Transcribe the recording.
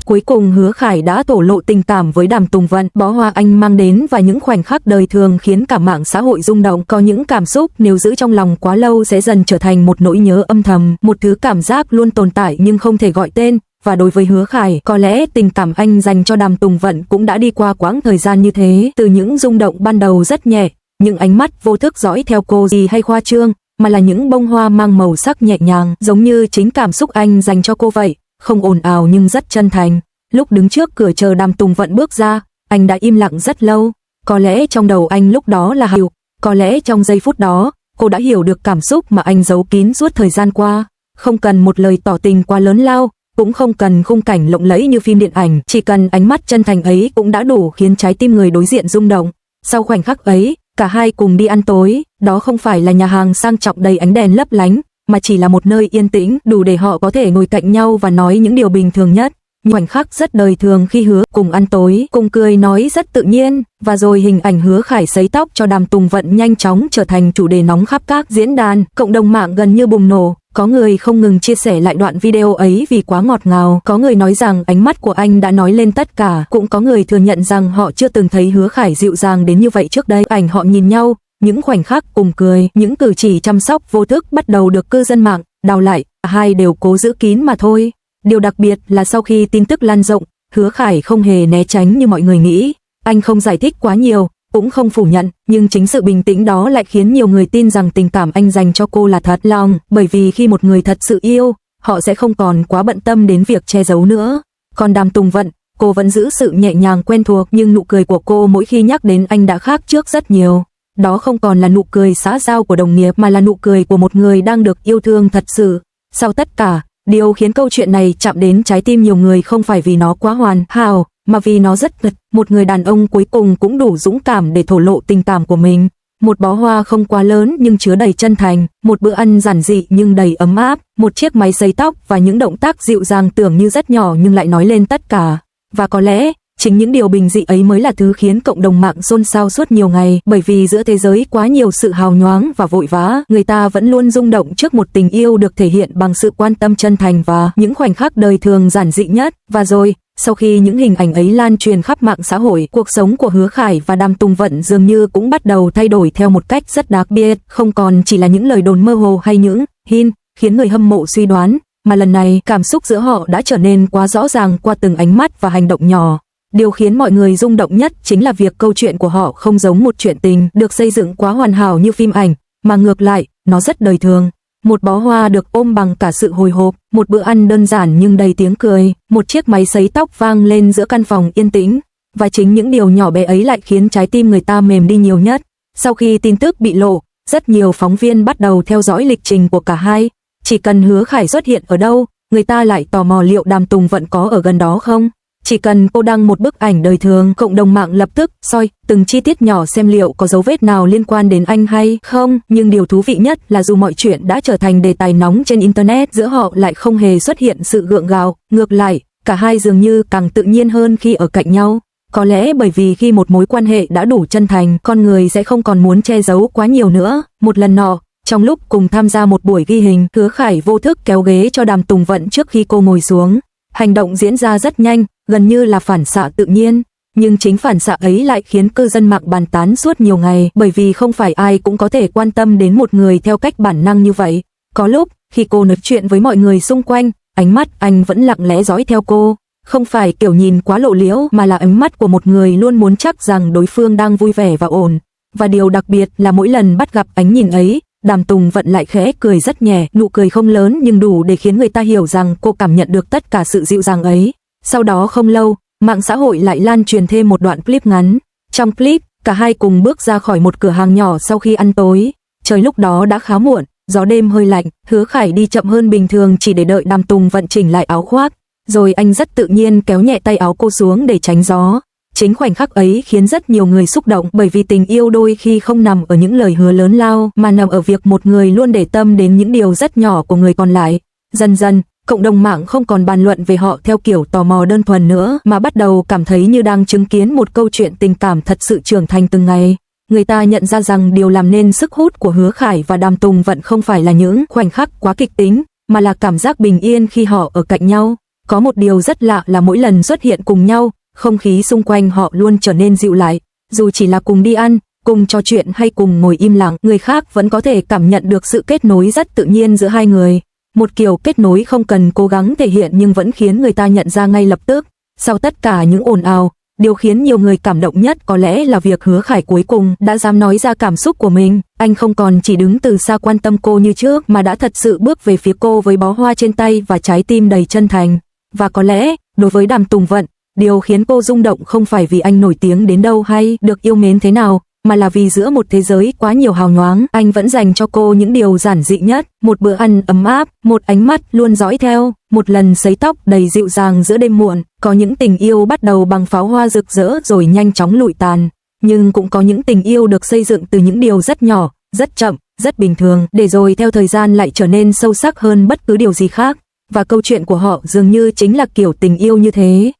Cuối cùng Hứa Khải đã thổ lộ tình cảm với Đàm Tùng Vận. Bó hoa anh mang đến và những khoảnh khắc đời thường khiến cả mạng xã hội rung động. Có những cảm xúc nếu giữ trong lòng quá lâu sẽ dần trở thành một nỗi nhớ âm thầm, một thứ cảm giác luôn tồn tại nhưng không thể gọi tên. Và đối với Hứa Khải, có lẽ tình cảm anh dành cho Đàm Tùng Vận cũng đã đi qua quãng thời gian như thế. Từ những rung động ban đầu rất nhẹ, những ánh mắt vô thức dõi theo cô gì hay khoa trương, mà là những bông hoa mang màu sắc nhẹ nhàng, giống như chính cảm xúc anh dành cho cô vậy, không ồn ào nhưng rất chân thành. Lúc đứng trước cửa chờ Đàm Tùng Vận bước ra, anh đã im lặng rất lâu. Có lẽ trong đầu anh lúc đó là hiểu, có lẽ trong giây phút đó, cô đã hiểu được cảm xúc mà anh giấu kín suốt thời gian qua. Không cần một lời tỏ tình quá lớn lao, cũng không cần khung cảnh lộng lẫy như phim điện ảnh, chỉ cần ánh mắt chân thành ấy cũng đã đủ khiến trái tim người đối diện rung động. Sau khoảnh khắc ấy, cả hai cùng đi ăn tối, đó không phải là nhà hàng sang trọng đầy ánh đèn lấp lánh, mà chỉ là một nơi yên tĩnh, đủ để họ có thể ngồi cạnh nhau và nói những điều bình thường nhất. Khoảnh khắc rất đời thường khi Hứa cùng ăn tối, cùng cười nói rất tự nhiên, và rồi hình ảnh Hứa Khải sấy tóc cho Đàm Tùng Vận nhanh chóng trở thành chủ đề nóng khắp các diễn đàn, cộng đồng mạng gần như bùng nổ. Có người không ngừng chia sẻ lại đoạn video ấy vì quá ngọt ngào, có người nói rằng ánh mắt của anh đã nói lên tất cả, cũng có người thừa nhận rằng họ chưa từng thấy Hứa Khải dịu dàng đến như vậy trước đây. Ảnh họ nhìn nhau, những khoảnh khắc cùng cười, những cử chỉ chăm sóc vô thức bắt đầu được cư dân mạng đào lại, hai đều cố giữ kín mà thôi. Điều đặc biệt là sau khi tin tức lan rộng, Hứa Khải không hề né tránh như mọi người nghĩ, anh không giải thích quá nhiều, cũng không phủ nhận, nhưng chính sự bình tĩnh đó lại khiến nhiều người tin rằng tình cảm anh dành cho cô là thật lòng, bởi vì khi một người thật sự yêu, họ sẽ không còn quá bận tâm đến việc che giấu nữa. Còn Đàm Tùng Vận, cô vẫn giữ sự nhẹ nhàng quen thuộc, nhưng nụ cười của cô mỗi khi nhắc đến anh đã khác trước rất nhiều. Đó không còn là nụ cười xã giao của đồng nghiệp mà là nụ cười của một người đang được yêu thương thật sự. Sau tất cả, điều khiến câu chuyện này chạm đến trái tim nhiều người không phải vì nó quá hoàn hảo, mà vì nó rất thật. Một người đàn ông cuối cùng cũng đủ dũng cảm để thổ lộ tình cảm của mình. Một bó hoa không quá lớn nhưng chứa đầy chân thành, một bữa ăn giản dị nhưng đầy ấm áp, một chiếc máy sấy tóc và những động tác dịu dàng tưởng như rất nhỏ nhưng lại nói lên tất cả. Và có lẽ, chính những điều bình dị ấy mới là thứ khiến cộng đồng mạng xôn xao suốt nhiều ngày, bởi vì giữa thế giới quá nhiều sự hào nhoáng và vội vã, người ta vẫn luôn rung động trước một tình yêu được thể hiện bằng sự quan tâm chân thành và những khoảnh khắc đời thường giản dị nhất. Và rồi, sau khi những hình ảnh ấy lan truyền khắp mạng xã hội, cuộc sống của Hứa Khải và Đàm Tùng Vận dường như cũng bắt đầu thay đổi theo một cách rất đặc biệt, không còn chỉ là những lời đồn mơ hồ hay những hint khiến người hâm mộ suy đoán, mà lần này cảm xúc giữa họ đã trở nên quá rõ ràng qua từng ánh mắt và hành động nhỏ. Điều khiến mọi người rung động nhất chính là việc câu chuyện của họ không giống một chuyện tình được xây dựng quá hoàn hảo như phim ảnh, mà ngược lại, nó rất đời thường. Một bó hoa được ôm bằng cả sự hồi hộp, một bữa ăn đơn giản nhưng đầy tiếng cười, một chiếc máy sấy tóc vang lên giữa căn phòng yên tĩnh. Và chính những điều nhỏ bé ấy lại khiến trái tim người ta mềm đi nhiều nhất. Sau khi tin tức bị lộ, rất nhiều phóng viên bắt đầu theo dõi lịch trình của cả hai. Chỉ cần Hứa Khải xuất hiện ở đâu, người ta lại tò mò liệu Đàm Tùng Vận có ở gần đó không. Chỉ cần cô đăng một bức ảnh đời thường, cộng đồng mạng lập tức soi từng chi tiết nhỏ xem liệu có dấu vết nào liên quan đến anh hay không. Nhưng điều thú vị nhất là dù mọi chuyện đã trở thành đề tài nóng trên Internet, giữa họ lại không hề xuất hiện sự gượng gạo. Ngược lại, cả hai dường như càng tự nhiên hơn khi ở cạnh nhau. Có lẽ bởi vì khi một mối quan hệ đã đủ chân thành, con người sẽ không còn muốn che giấu quá nhiều nữa. Một lần nọ, trong lúc cùng tham gia một buổi ghi hình, Hứa Khải vô thức kéo ghế cho Đàm Tùng Vận trước khi cô ngồi xuống. Hành động diễn ra rất nhanh, gần như là phản xạ tự nhiên, nhưng chính phản xạ ấy lại khiến cư dân mạng bàn tán suốt nhiều ngày, bởi vì không phải ai cũng có thể quan tâm đến một người theo cách bản năng như vậy. Có lúc, khi cô nói chuyện với mọi người xung quanh, ánh mắt anh vẫn lặng lẽ dõi theo cô, không phải kiểu nhìn quá lộ liễu mà là ánh mắt của một người luôn muốn chắc rằng đối phương đang vui vẻ và ổn. Và điều đặc biệt là mỗi lần bắt gặp ánh nhìn ấy, Đàm Tùng Vận lại khẽ cười rất nhẹ, nụ cười không lớn nhưng đủ để khiến người ta hiểu rằng cô cảm nhận được tất cả sự dịu dàng ấy. Sau đó không lâu, mạng xã hội lại lan truyền thêm một đoạn clip ngắn. Trong clip, cả hai cùng bước ra khỏi một cửa hàng nhỏ sau khi ăn tối. Trời lúc đó đã khá muộn, gió đêm hơi lạnh, Hứa Khải đi chậm hơn bình thường chỉ để đợi Đàm Tùng Vận chỉnh lại áo khoác. Rồi anh rất tự nhiên kéo nhẹ tay áo cô xuống để tránh gió. Chính khoảnh khắc ấy khiến rất nhiều người xúc động, bởi vì tình yêu đôi khi không nằm ở những lời hứa lớn lao mà nằm ở việc một người luôn để tâm đến những điều rất nhỏ của người còn lại. Dần dần, cộng đồng mạng không còn bàn luận về họ theo kiểu tò mò đơn thuần nữa, mà bắt đầu cảm thấy như đang chứng kiến một câu chuyện tình cảm thật sự trưởng thành từng ngày. Người ta nhận ra rằng điều làm nên sức hút của Hứa Khải và Đàm Tùng Vận không phải là những khoảnh khắc quá kịch tính, mà là cảm giác bình yên khi họ ở cạnh nhau. Có một điều rất lạ là mỗi lần xuất hiện cùng nhau, không khí xung quanh họ luôn trở nên dịu lại. Dù chỉ là cùng đi ăn, cùng trò chuyện hay cùng ngồi im lặng, người khác vẫn có thể cảm nhận được sự kết nối rất tự nhiên giữa hai người. Một kiểu kết nối không cần cố gắng thể hiện nhưng vẫn khiến người ta nhận ra ngay lập tức. Sau tất cả những ồn ào, điều khiến nhiều người cảm động nhất có lẽ là việc Hứa Khải cuối cùng đã dám nói ra cảm xúc của mình. Anh không còn chỉ đứng từ xa quan tâm cô như trước mà đã thật sự bước về phía cô với bó hoa trên tay và trái tim đầy chân thành. Và có lẽ, đối với Đàm Tùng Vận, điều khiến cô rung động không phải vì anh nổi tiếng đến đâu hay được yêu mến thế nào, mà là vì giữa một thế giới quá nhiều hào nhoáng, anh vẫn dành cho cô những điều giản dị nhất, một bữa ăn ấm áp, một ánh mắt luôn dõi theo, một lần sấy tóc đầy dịu dàng giữa đêm muộn. Có những tình yêu bắt đầu bằng pháo hoa rực rỡ rồi nhanh chóng lụi tàn, nhưng cũng có những tình yêu được xây dựng từ những điều rất nhỏ, rất chậm, rất bình thường, để rồi theo thời gian lại trở nên sâu sắc hơn bất cứ điều gì khác. Và câu chuyện của họ dường như chính là kiểu tình yêu như thế.